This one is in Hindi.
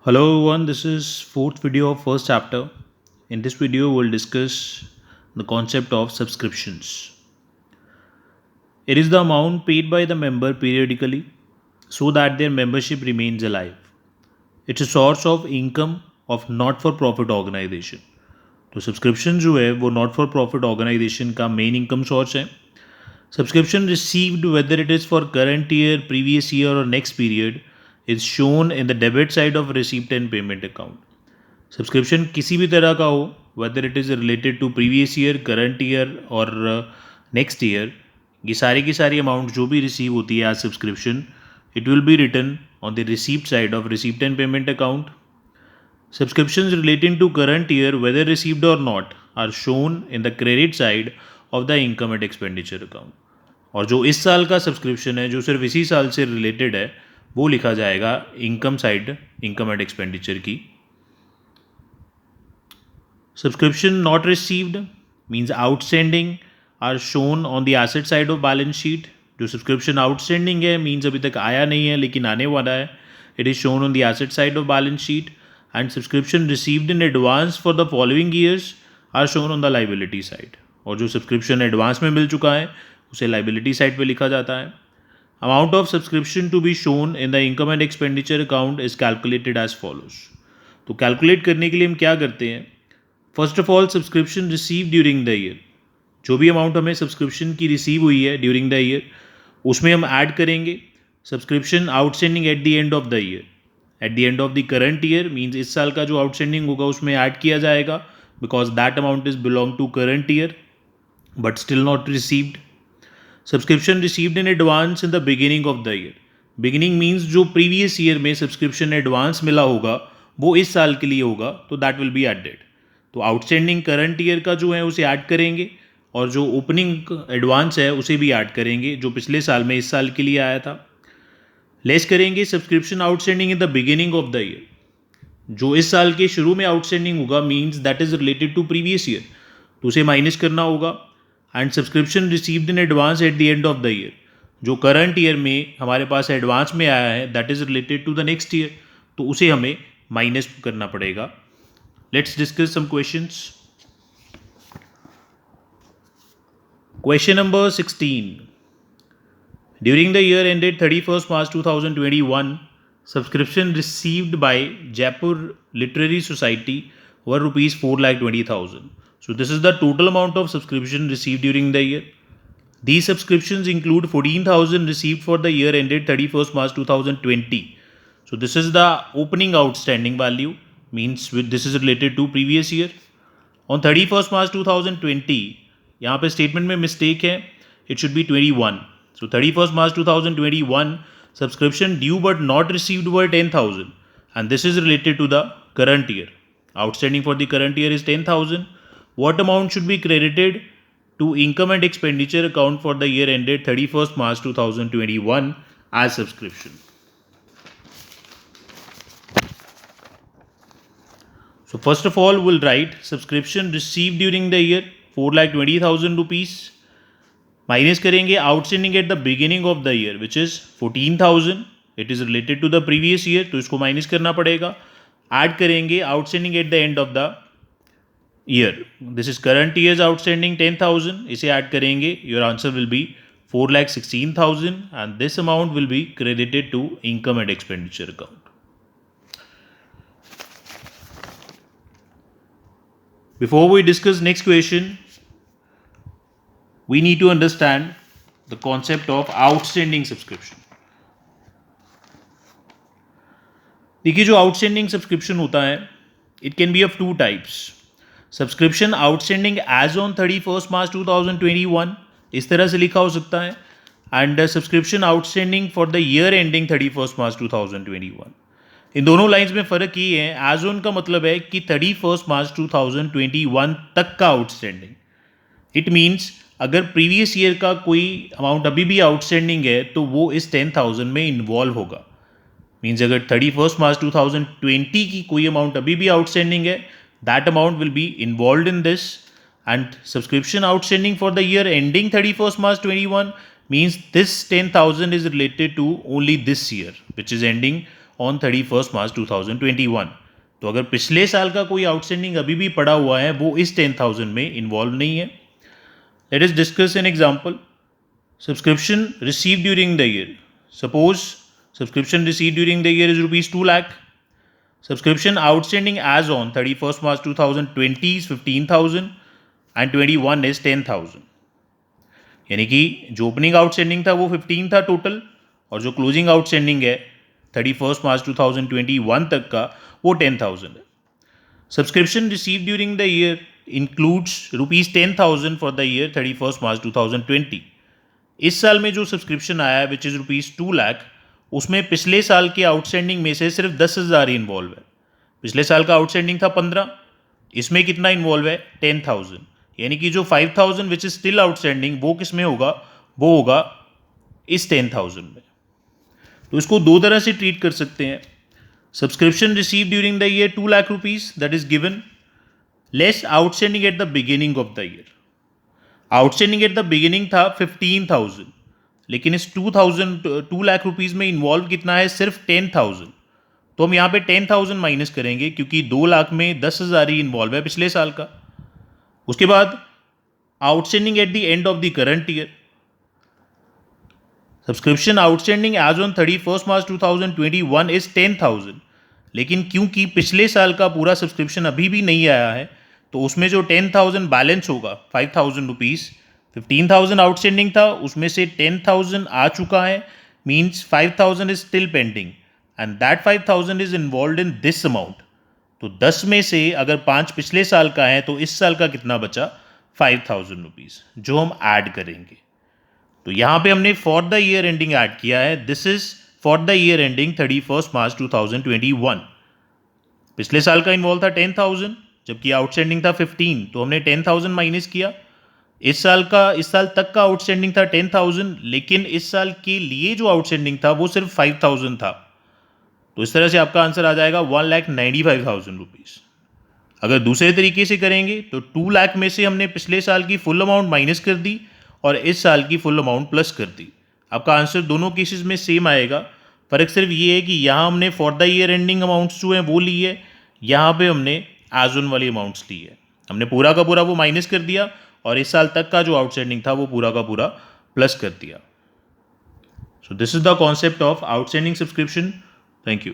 Hello everyone, this is fourth video of first chapter. In this video, we'll discuss the concept of subscriptions. It is the amount paid by the member periodically so that their membership remains alive. It's a source of income of not-for-profit organization. तो सब्सक्रिप्शन जो है वो नॉट फॉर प्रॉफिट ऑर्गेनाइजेशन का मेन इनकम सोर्स है. Subscription received, whether it is for current year, previous year, or next period, is shown in the debit side of receipt and payment account. Subscription किसी भी तरह का हो, whether it is related to previous year, current year और नेक्स्ट ईयर, ये सारी की सारी अमाउंट जो भी रिसीव होती है as subscription, it will be written on the receipt side of receipt and payment account. Subscriptions relating to current year, whether received or not, are shown in the credit side of the income and expenditure account. और जो इस साल का सब्सक्रिप्शन है जो सिर्फ इसी साल से रिलेटेड है वो लिखा जाएगा income side, income and expenditure की. Subscription not received means outstanding are shown on the asset side of balance sheet. जो सब्सक्रिप्शन आउटस्टैंडिंग है मीन्स अभी तक आया नहीं है लेकिन आने वाला है. It is shown on the asset side of balance sheet. And subscription received in advance for the following years are shown on the liability side. और जो सब्सक्रिप्शन एडवांस में मिल चुका है उसे लाइबिलिटी साइड पे लिखा जाता है. Amount of subscription to be shown in the income and expenditure account is calculated as follows. तो कैलकुलेट करने के लिए हम क्या करते हैं, first of all subscription receive during the year. जो भी अमाउंट हमें सब्सक्रिप्शन की रिसीव हुई है ड्यूरिंग द ईयर उसमें हम ऐड करेंगे subscription outstanding at the end of the year. Eight the end of the current year means इस साल का जो आउटस्टैंडिंग होगा उसमें ऐड किया जाएगा because that amount is belong to current year but still not received. Subscription received in advance in the beginning of the year. Beginning means जो प्रीवियस ईयर में सब्सक्रिप्शन एडवांस मिला होगा वो इस साल के लिए होगा तो दैट विल बी एडेड. तो आउटस्टैंडिंग करंट ईयर का जो है उसे ऐड करेंगे और जो ओपनिंग एडवांस है उसे भी ऐड करेंगे जो पिछले साल में इस साल के लिए आया था. लेस करेंगे subscription outstanding in the beginning of the year. जो इस साल के शुरू में आउटस्टैंडिंग होगा means that is related to previous year तो उसे माइनस करना होगा. And subscription received in advance at the end of the year. जो करंट ईयर में हमारे पास एडवांस में आया है that is related to the next year तो उसे हमें माइनस करना पड़ेगा. Let's discuss some questions. Question number 16. During the year ended 31st March 2021, subscription received by Jaipur Literary Society were rupees 4,20,000. So this is the total amount of subscription received during the year. These subscriptions include 14,000 received for the year ended 31st March 2020. So this is the opening outstanding value. Means with this is related to previous year. On 31st March 2020 यहाँ पे स्टेटमेंट में मिस्टेक है, it should be 21. So 31st March 2021 subscription due but not received were 10,000 and this is related to the current year. Outstanding for the current year is 10,000. What amount should be credited to income and expenditure account for the year ended 31st March 2021 as subscription? So first of all, we'll write subscription received during the year 4,20,000 rupees. Minus करेंगे outstanding at the beginning of the year which is 14,000. It is related to the previous year तो इसको minus करना पड़ेगा. Add करेंगे outstanding at the end of the year. This is current year's outstanding 10,000. इसे add करेंगे. Your answer will be 4,16,000 and this amount will be credited to income and expenditure account. Before we discuss next question, we need to understand the concept of outstanding subscription. देखिए जो outstanding subscription होता है it can be of two types. Subscription outstanding as on 31st March 2021 इस तरह से लिखा हो सकता है and subscription outstanding for the year ending 31st March 2021. इन दोनों लाइंस में फ़र्क ये है एज ऑन का मतलब है कि 31st March 2021 तक का आउटस्टैंडिंग. इट मीन्स अगर प्रीवियस ईयर का कोई अमाउंट अभी भी आउटस्टैंडिंग है तो वो इस 10,000 में इन्वॉल्व होगा. मीन्स अगर 31st March 2020 की कोई अमाउंट अभी भी आउटस्टैंडिंग है that amount will be involve in this. And subscription outstanding for the year ending 31st March 2021 means this 10,000 is related to only this year which is ending on 31 March 2021। तो अगर पिछले साल का कोई आउटस्टैंडिंग अभी भी पड़ा हुआ है वो इस 10,000 में इन्वॉल्व नहीं है। Let us discuss an example. Subscription receive during the year, suppose subscription receive during the year is rupees 2 lakh. Subscription outstanding as on 31st March 2020 is 15,000 and 21 is 10,000। यानी कि जो ओपनिंग आउटस्टैंडिंग था वो 15 था टोटल, और जो क्लोजिंग आउटस्टैंडिंग है 31 मार्च 2021 तक का वो 10,000 है। Subscription receive during the year includes rupees 10,000 for the year 31 मार्च 2020। इस साल में जो सब्सक्रिप्शन आया है विच इज़ रुपीज़ 2 लाख, उसमें पिछले साल के आउटस्टैंडिंग में से सिर्फ 10,000 ही इन्वॉल्व है। पिछले साल का आउटस्टैंडिंग था 15, इसमें कितना इन्वॉल्व है 10,000। यानी कि जो 5,000 विच इज स्टिल आउटस्टैंडिंग वो किस में होगा, वो होगा इस 10,000 में। तो इसको दो तरह से ट्रीट कर सकते हैं। Subscription receive during the year 2 lakh rupees that is given, less outstanding at the beginning of the year. Outstanding at the beginning था 15,000, लेकिन इस 2 लाख रुपीज़ में इन्वॉल्व कितना है, सिर्फ 10,000। तो हम यहाँ पे 10,000 माइनस करेंगे क्योंकि 2 लाख में 10,000 ही इन्वॉल्व है पिछले साल का। उसके बाद outstanding at the end of the current year, subscription outstanding as on 31 March 2021 is 10,000, लेकिन क्योंकि पिछले साल का पूरा सब्सक्रिप्शन अभी भी नहीं आया है तो उसमें जो 10,000 बैलेंस होगा 5,000 रुपीज़, 15,000 आउटस्टैंडिंग था उसमें से 10,000 आ चुका है, means 5,000 is still pending and that 5,000 is involve in this amount. तो 10 में से अगर 5 पिछले साल का है तो इस साल का कितना बचा, 5,000 रुपीज़, जो हम ऐड करेंगे। तो यहाँ पे हमने for the year ending add किया है, this is for the year ending 31 March 2021। पिछले साल का इन्वॉल्व था 10,000 जबकि आउटस्टैंडिंग था 15, तो हमने 10,000 माइनस किया। इस साल तक का आउटस्टैंडिंग था 10,000, लेकिन इस साल के लिए जो आउटस्टैंडिंग था वो सिर्फ 5,000 था। तो इस तरह से आपका आंसर आ जाएगा 1,95,000 रुपीज़। अगर दूसरे तरीके से करेंगे तो 2 लाख में से हमने पिछले साल की फुल अमाउंट माइनस कर दी और इस साल की फुल अमाउंट प्लस कर दी। आपका आंसर दोनों केसेस में सेम आएगा। फ़र्क सिर्फ ये है कि यहाँ हमने for the year ending amounts जो हैं वो ली है, यहाँ पे हमने एज ऑन वाली अमाउंट्स ली है। हमने पूरा का पूरा वो माइनस कर दिया और इस साल तक का जो आउटस्टैंडिंग था वो पूरा का पूरा प्लस कर दिया। So this is the concept of outstanding subscription. Thank you.